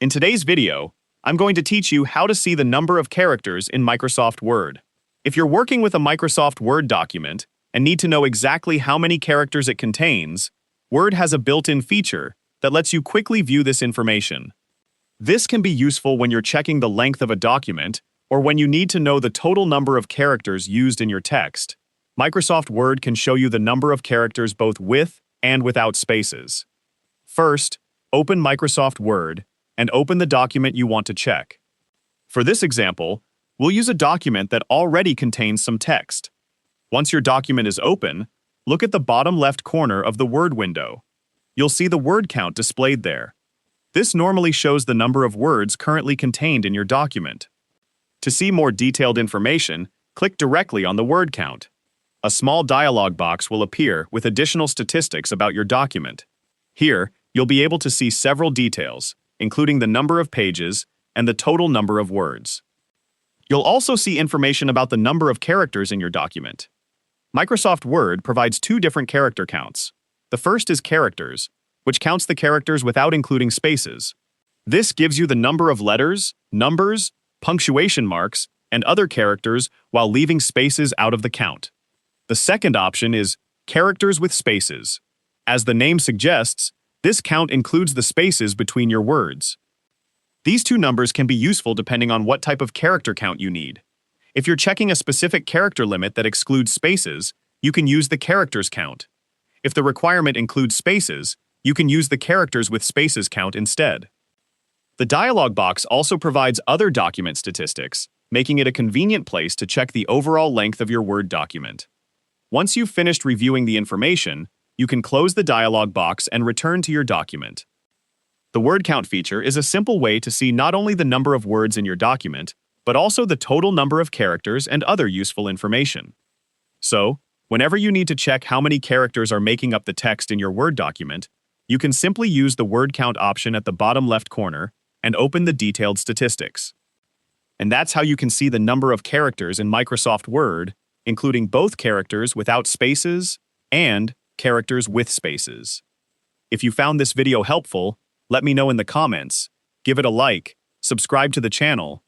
In today's video, I'm going to teach you how to see the number of characters in Microsoft Word. If you're working with a Microsoft Word document and need to know exactly how many characters it contains, Word has a built-in feature that lets you quickly view this information. This can be useful when you're checking the length of a document or when you need to know the total number of characters used in your text. Microsoft Word can show you the number of characters both with and without spaces. First, open Microsoft Word and open the document you want to check. For this example, we'll use a document that already contains some text. Once your document is open, look at the bottom left corner of the Word window. You'll see the word count displayed there. This normally shows the number of words currently contained in your document. To see more detailed information, click directly on the word count. A small dialog box will appear with additional statistics about your document. Here, you'll be able to see several details, including the number of pages and the total number of words. You'll also see information about the number of characters in your document. Microsoft Word provides two different character counts. The first is characters, which counts the characters without including spaces. This gives you the number of letters, numbers, punctuation marks, and other characters while leaving spaces out of the count. The second option is characters with spaces. As the name suggests, this count includes the spaces between your words. These two numbers can be useful depending on what type of character count you need. If you're checking a specific character limit that excludes spaces, you can use the characters count. If the requirement includes spaces, you can use the characters with spaces count instead. The dialog box also provides other document statistics, making it a convenient place to check the overall length of your Word document. Once you've finished reviewing the information, you can close the dialog box and return to your document. The word count feature is a simple way to see not only the number of words in your document, but also the total number of characters and other useful information. So, whenever you need to check how many characters are making up the text in your Word document, you can simply use the word count option at the bottom left corner and open the detailed statistics. And that's how you can see the number of characters in Microsoft Word, including both characters without spaces and characters with spaces. If you found this video helpful, let me know in the comments, give it a like, subscribe to the channel,